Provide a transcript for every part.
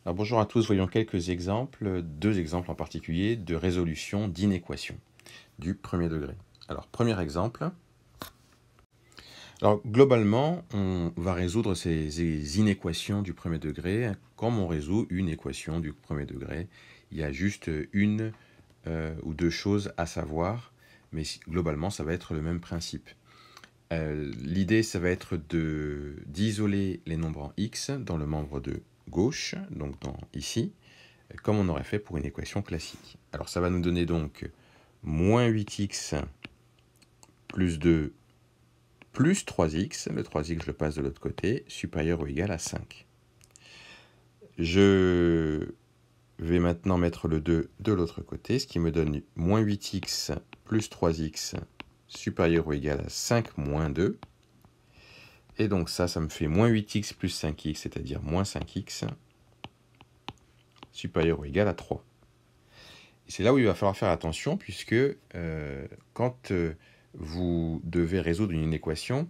Alors bonjour à tous, voyons quelques exemples, deux exemples en particulier, de résolution d'inéquations du premier degré. Alors premier exemple, alors globalement on va résoudre ces inéquations du premier degré comme on résout une équation du premier degré. Il y a juste une ou deux choses à savoir, mais globalement ça va être le même principe. L'idée ça va être d'isoler les nombres en x dans le membre de gauche, donc ici, comme on aurait fait pour une équation classique. Alors ça va nous donner donc moins 8x plus 2 plus 3x, le 3x je le passe de l'autre côté, supérieur ou égal à 5. Je vais maintenant mettre le 2 de l'autre côté, ce qui me donne moins 8x plus 3x supérieur ou égal à 5 moins 2. Et donc ça me fait moins 8x plus 5x, c'est-à-dire moins 5x, supérieur ou égal à 3. Et c'est là où il va falloir faire attention, puisque quand vous devez résoudre une équation,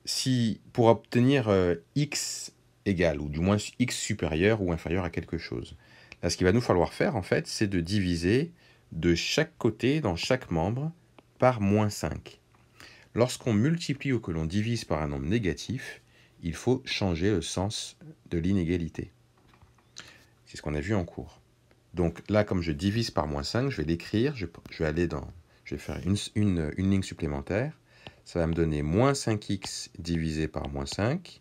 si pour obtenir x égale, ou du moins x supérieur ou inférieur à quelque chose, là ce qu'il va nous falloir faire en fait, c'est de diviser de chaque côté, dans chaque membre, par moins 5. Lorsqu'on multiplie ou que l'on divise par un nombre négatif, il faut changer le sens de l'inégalité. C'est ce qu'on a vu en cours. Donc là, comme je divise par moins 5, je vais l'écrire, je vais faire une ligne supplémentaire. Ça va me donner moins 5x divisé par moins 5.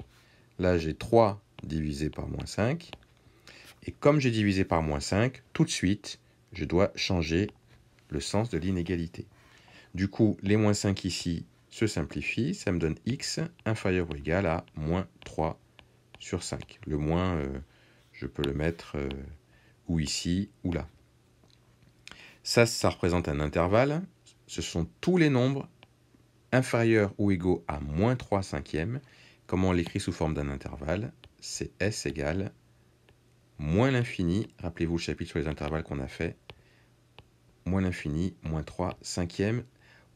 Là, j'ai 3 divisé par moins 5. Et comme j'ai divisé par moins 5, tout de suite, je dois changer le sens de l'inégalité. Du coup, les moins 5 ici se simplifient. Ça me donne x inférieur ou égal à moins 3 sur 5. Le moins, je peux le mettre ou ici ou là. Ça représente un intervalle. Ce sont tous les nombres inférieurs ou égaux à moins 3 cinquièmes. Comment on l'écrit sous forme d'un intervalle? C'est S égale moins l'infini. Rappelez-vous le chapitre sur les intervalles qu'on a fait. Moins l'infini, moins 3 cinquièmes.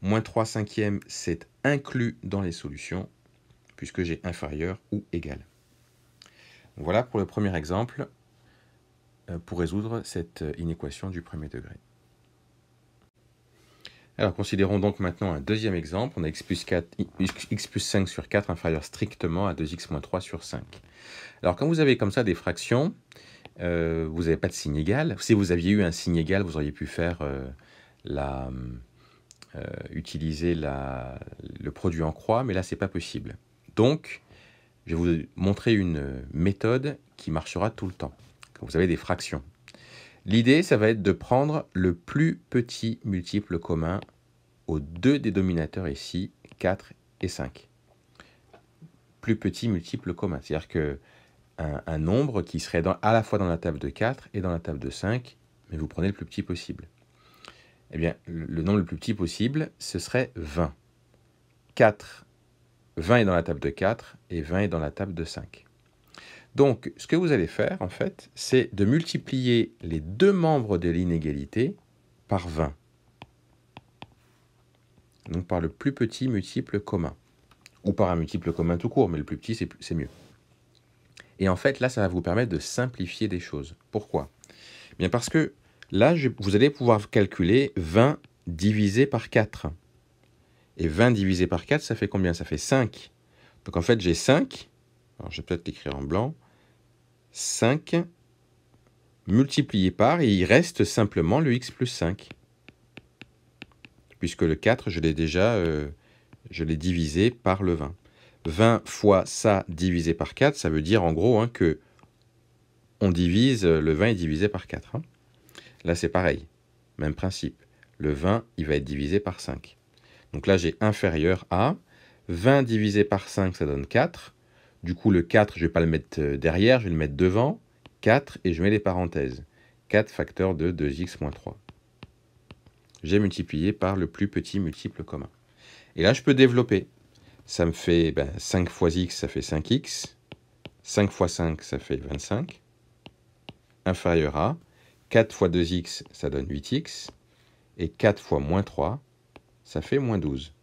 Moins 3 cinquièmes, c'est inclus dans les solutions, puisque j'ai inférieur ou égal. Voilà pour le premier exemple, pour résoudre cette inéquation du premier degré. Alors, considérons donc maintenant un deuxième exemple. On a x plus 5 sur 4 inférieur strictement à 2x moins 3 sur 5. Alors, quand vous avez comme ça des fractions, vous n'avez pas de signe égal. Si vous aviez eu un signe égal, vous auriez pu faire utiliser le produit en croix, mais là, ce n'est pas possible. Donc, je vais vous montrer une méthode qui marchera tout le temps, quand vous avez des fractions. L'idée, ça va être de prendre le plus petit multiple commun aux deux dénominateurs ici, 4 et 5. Plus petit multiple commun, c'est-à-dire qu'un nombre qui serait à la fois dans la table de 4 et dans la table de 5, mais vous prenez le plus petit possible. Eh bien, le nombre le plus petit possible, ce serait 20. 20 est dans la table de 4 et 20 est dans la table de 5. Donc, ce que vous allez faire, en fait, c'est de multiplier les deux membres de l'inégalité par 20. Donc, par le plus petit multiple commun. Ou par un multiple commun tout court, mais le plus petit, c'est mieux. Et en fait, là, ça va vous permettre de simplifier des choses. Pourquoi? Bien parce que là, vous allez pouvoir calculer 20 divisé par 4. Et 20 divisé par 4, ça fait combien? Ça fait 5. Donc, en fait, j'ai 5. Alors, je vais peut-être l'écrire en blanc. 5 multiplié par, et il reste simplement le x plus 5. Puisque le 4, je l'ai divisé par le 20. 20 fois ça divisé par 4, ça veut dire en gros que le 20 est divisé par 4. Là, c'est pareil, même principe. Le 20, il va être divisé par 5. Donc là, j'ai inférieur à 20 divisé par 5, ça donne 4. Du coup, le 4, je ne vais pas le mettre derrière, je vais le mettre devant. 4, et je mets les parenthèses. 4 facteur de 2x moins 3. J'ai multiplié par le plus petit multiple commun. Et là, je peux développer. Ça me fait 5 fois x, ça fait 5x. 5 fois 5, ça fait 25. Inférieur à 4 fois 2x, ça donne 8x. Et 4 fois moins 3, ça fait moins 12.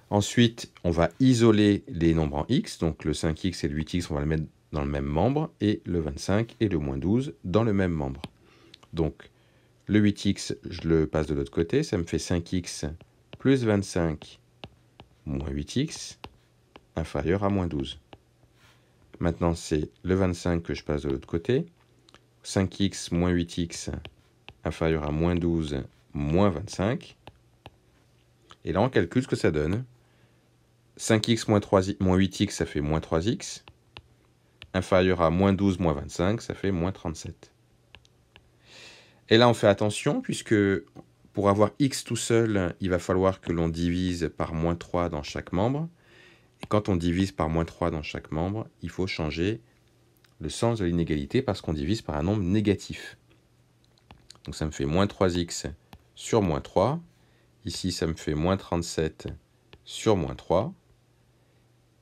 Ensuite, on va isoler les nombres en x. Donc le 5x et le 8x, on va le mettre dans le même membre et le 25 et le moins 12 dans le même membre. Donc, le 8x, je le passe de l'autre côté, ça me fait 5x plus 25 moins 8x inférieur à moins 12. Maintenant, c'est le 25 que je passe de l'autre côté. 5x moins 8x inférieur à moins 12 moins 25. Et là, on calcule ce que ça donne. 5x moins 8x, ça fait moins 3x. Inférieur à moins 12 moins 25, ça fait moins 37. Et là, on fait attention, puisque pour avoir x tout seul, il va falloir que l'on divise par moins 3 dans chaque membre. Et quand on divise par moins 3 dans chaque membre, il faut changer le sens de l'inégalité parce qu'on divise par un nombre négatif. Donc ça me fait moins 3x sur moins 3. Ici, ça me fait moins 37 sur moins 3.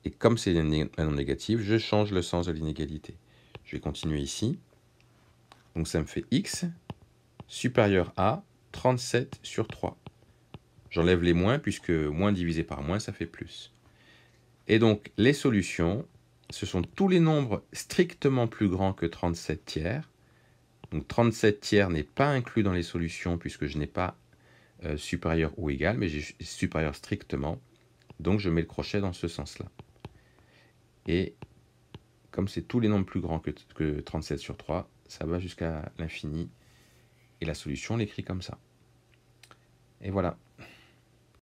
Et comme c'est un nom négatif, je change le sens de l'inégalité. Je vais continuer ici. Donc ça me fait x supérieur à 37 sur 3. J'enlève les moins puisque moins divisé par moins, ça fait plus. Et donc les solutions, ce sont tous les nombres strictement plus grands que 37 tiers. Donc 37 tiers n'est pas inclus dans les solutions puisque je n'ai pas supérieur ou égal, mais j'ai supérieur strictement. Donc je mets le crochet dans ce sens-là. Et comme c'est tous les nombres plus grands que 37 sur 3, ça va jusqu'à l'infini. Et la solution, on l'écrit comme ça. Et voilà.